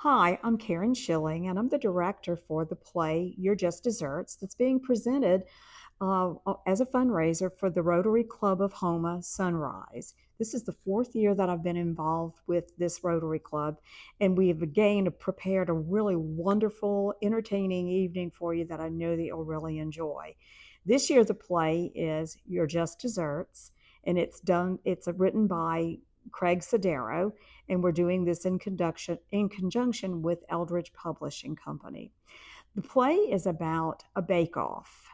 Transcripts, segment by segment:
Hi, I'm Karen Schilling, and I'm the director for the play You're Just Desserts that's being presented as a fundraiser for the Rotary Club of Houma Sunrise. This is the fourth year that I've been involved with this Rotary Club, and we have again prepared a really wonderful, entertaining evening for you that I know that you'll really enjoy. This year, the play is You're Just Desserts, and it's written by Craig Sodaro, and we're doing this in conjunction with Eldridge Publishing Company. The play is about a bake-off.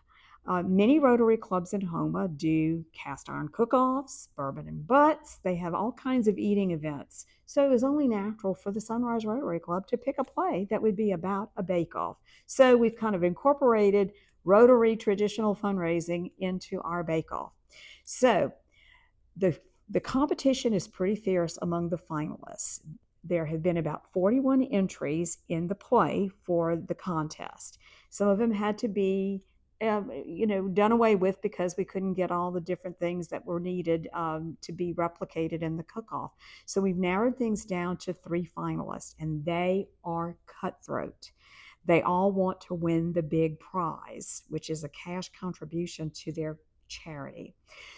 Many Rotary clubs in Houma do cast iron cook-offs, bourbon and butts. They have all kinds of eating events. So it was only natural for the Sunrise Rotary Club to pick a play that would be about a bake-off. So we've kind of incorporated Rotary traditional fundraising into our bake-off. So the the competition is pretty fierce among the finalists. There have been about 41 entries in the play for the contest. Some of them had to be, done away with because we couldn't get all the different things that were needed to be replicated in the cook-off. So we've narrowed things down to 3 finalists, and they are cutthroat. They all want to win the big prize, which is a cash contribution to their charity.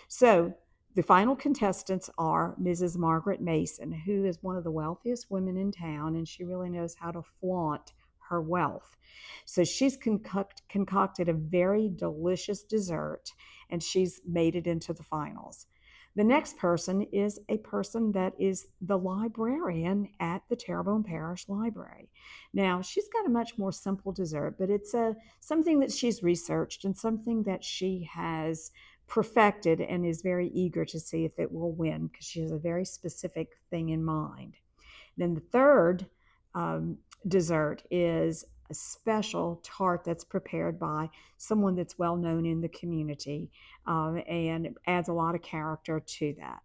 So the final contestants are Mrs. Margaret Mason, who is one of the wealthiest women in town, and she really knows how to flaunt her wealth. So she's concocted a very delicious dessert, and she's made it into the finals. The next person is a person that is the librarian at the Terrebonne Parish Library. Now, she's got a much more simple dessert, but it's something that she's researched and something that she has perfected and is very eager to see if it will win because she has a very specific thing in mind. Then the third dessert is a special tart that's prepared by someone that's well known in the community and adds a lot of character to that.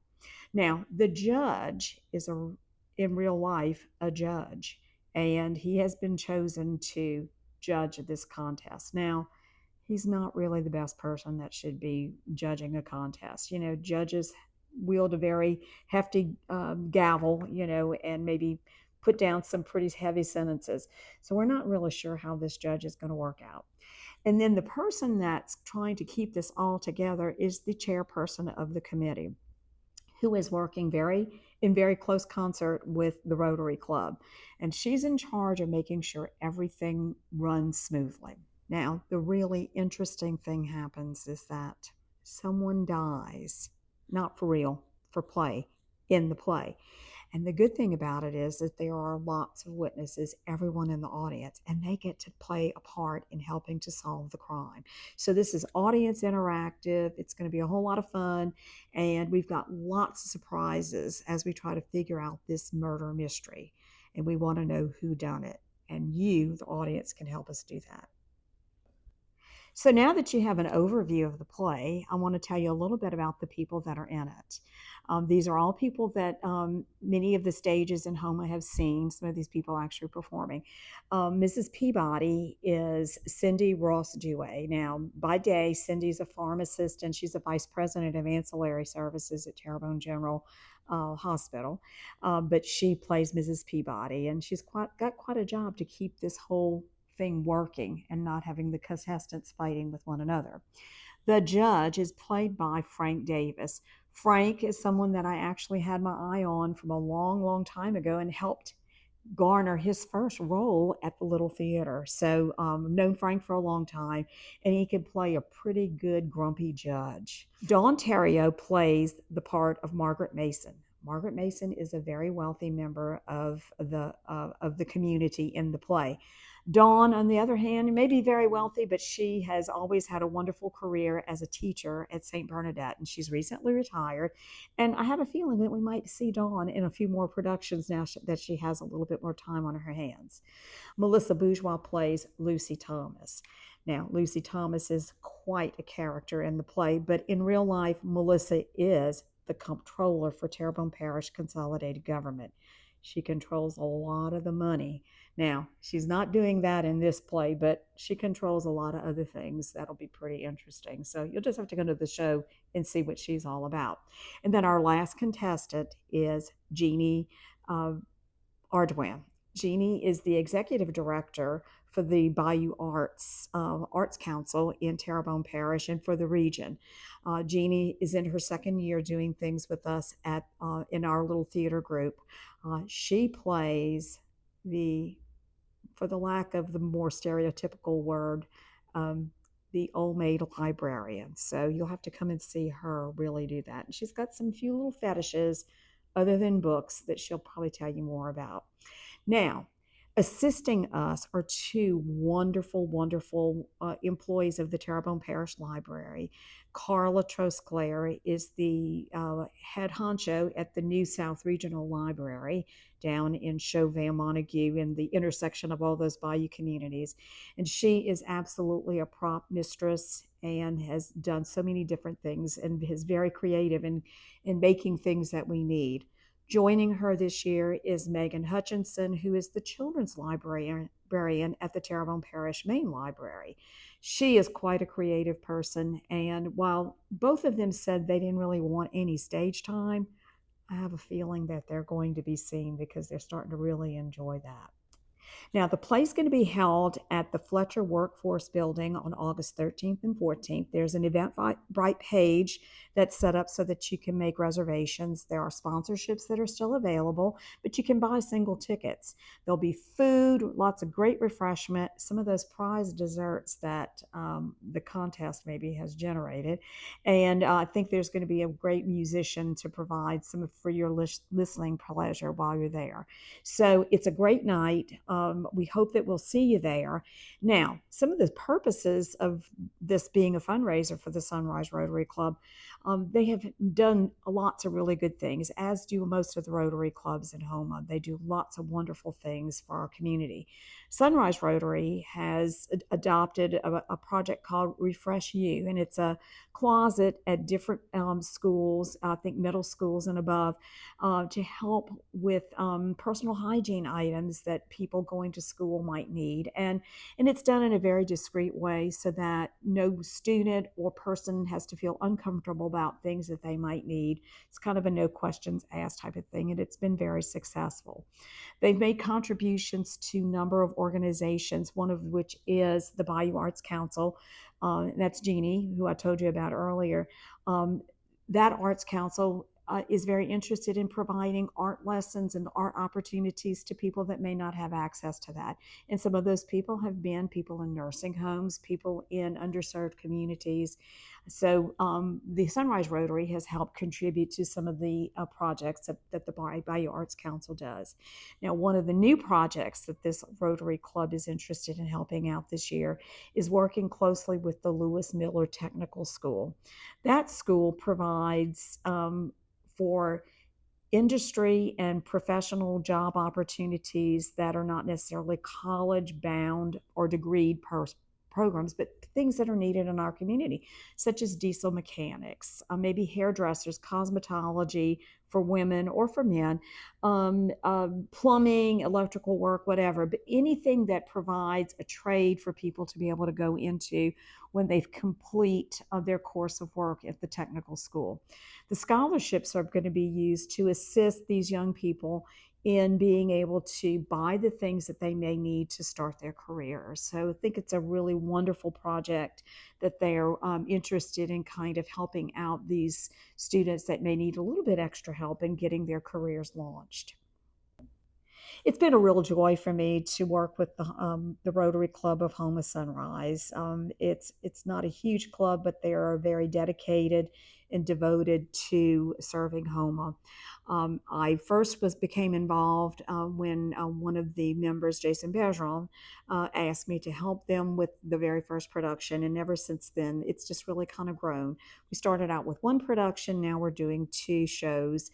Now, the judge is in real life a judge, and he has been chosen to judge this contest. Now, he's not really the best person that should be judging a contest. Judges wield a very hefty gavel, and maybe put down some pretty heavy sentences. So we're not really sure how this judge is going to work out. And then the person that's trying to keep this all together is the chairperson of the committee, who is working in very close concert with the Rotary Club. And she's in charge of making sure everything runs smoothly. Now, the really interesting thing happens is that someone dies, not for real, for play, in the play. And the good thing about it is that there are lots of witnesses, everyone in the audience, and they get to play a part in helping to solve the crime. So this is audience interactive. It's going to be a whole lot of fun. And we've got lots of surprises as we try to figure out this murder mystery. And we want to know who done it. And you, the audience, can help us do that. So now that you have an overview of the play, I want to tell you a little bit about the people that are in it. These are all people that many of the stages in Houma have seen, some of these people actually performing. Mrs. Peabody is Cindy Ross Dewey. Now, by day, Cindy's a farm assistant. She's a vice president of ancillary services at Terrebonne General Hospital, but she plays Mrs. Peabody, and she's got quite a job to keep this whole thing working and not having the contestants fighting with one another. The judge is played by Frank Davis. Frank is someone that I actually had my eye on from a long, long time ago and helped garner his first role at the Little Theater. So I've known Frank for a long time, and he can play a pretty good grumpy judge. Dawn Terrio plays the part of Margaret Mason. Margaret Mason is a very wealthy member of the community in the play. Dawn, on the other hand, may be very wealthy, but she has always had a wonderful career as a teacher at St. Bernadette, and she's recently retired. And I have a feeling that we might see Dawn in a few more productions now that she has a little bit more time on her hands. Melissa Bourgeois plays Lucy Thomas. Now, Lucy Thomas is quite a character in the play, but in real life, Melissa is the comptroller for Terrebonne Parish Consolidated Government. She controls a lot of the money. Now, she's not doing that in this play, but she controls a lot of other things that'll be pretty interesting. So you'll just have to go to the show and see what she's all about. And then our last contestant is Jeannie Ardoin. Jeannie is the executive director for the Bayou Arts Council in Terrebonne Parish and for the region. Jeannie is in her second year doing things with us at in our little theater group. She plays the, for the lack of the more stereotypical word, um, the old maid librarian. So you'll have to come and see her really do that. And she's got some few little fetishes other than books that she'll probably tell you more about. Now, assisting us are two wonderful, wonderful employees of the Terrebonne Parish Library. Carla Trosclair is the head honcho at the New South Regional Library down in Chauvin, Montague, in the intersection of all those bayou communities. And she is absolutely a prop mistress and has done so many different things and is very creative in making things that we need. Joining her this year is Megan Hutchinson, who is the children's librarian at the Terrebonne Parish Main Library. She is quite a creative person, and while both of them said they didn't really want any stage time, I have a feeling that they're going to be seen because they're starting to really enjoy that. Now, the play is going to be held at the Fletcher Workforce Building on August 13th and 14th. There's an Eventbrite page that's set up so that you can make reservations. There are sponsorships that are still available, but you can buy single tickets. There'll be food, lots of great refreshment, some of those prize desserts that the contest maybe has generated. And I think there's going to be a great musician to provide some for your listening pleasure while you're there. So it's a great night. We hope that we'll see you there. Now, some of the purposes of this being a fundraiser for the Sunrise Rotary Club, they have done lots of really good things, as do most of the Rotary clubs in Houma. They do lots of wonderful things for our community. Sunrise Rotary has adopted a project called Refresh You, and it's a closet at different schools, I think middle schools and above, to help with personal hygiene items that people going to school might need. And it's done in a very discreet way so that no student or person has to feel uncomfortable about things that they might need. It's kind of a no questions asked type of thing, and it's been very successful. They've made contributions to a number of organizations, one of which is the Bayou Arts Council. That's Jeannie, who I told you about earlier. That Arts Council is very interested in providing art lessons and art opportunities to people that may not have access to that. And some of those people have been people in nursing homes, people in underserved communities. So the Sunrise Rotary has helped contribute to some of the projects that the Bayou Arts Council does. Now, one of the new projects that this Rotary Club is interested in helping out this year is working closely with the Lewis Miller Technical School. That school provides for industry and professional job opportunities that are not necessarily college bound or degree programs, but things that are needed in our community, such as diesel mechanics, maybe hairdressers, cosmetology for women or for men, plumbing, electrical work, whatever, but anything that provides a trade for people to be able to go into when they complete their course of work at the technical school. The scholarships are going to be used to assist these young people in being able to buy the things that they may need to start their careers. So I think it's a really wonderful project that they're interested in kind of helping out these students that may need a little bit extra help in getting their careers launched. It's been a real joy for me to work with the Rotary Club of Houma Sunrise. It's not a huge club, but they are very dedicated and devoted to serving Houma. I first became involved when one of the members, Jason Bergeron, asked me to help them with the very first production, and ever since then, it's just really kind of grown. We started out with one production, now we're doing two shows.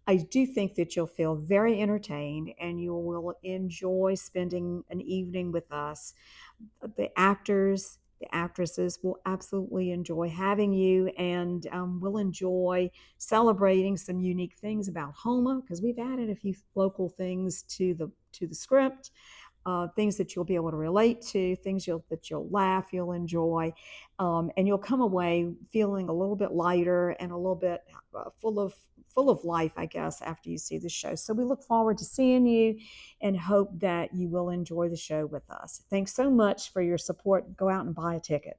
I do think that you'll feel very entertained and you will enjoy spending an evening with us. The actors, the actresses will absolutely enjoy having you, and we'll enjoy celebrating some unique things about Houma because we've added a few local things to the script. things that you'll be able to relate to, things that you'll laugh, you'll enjoy, and you'll come away feeling a little bit lighter and a little bit full of life, I guess, after you see the show. So we look forward to seeing you and hope that you will enjoy the show with us. Thanks so much for your support. Go out and buy a ticket.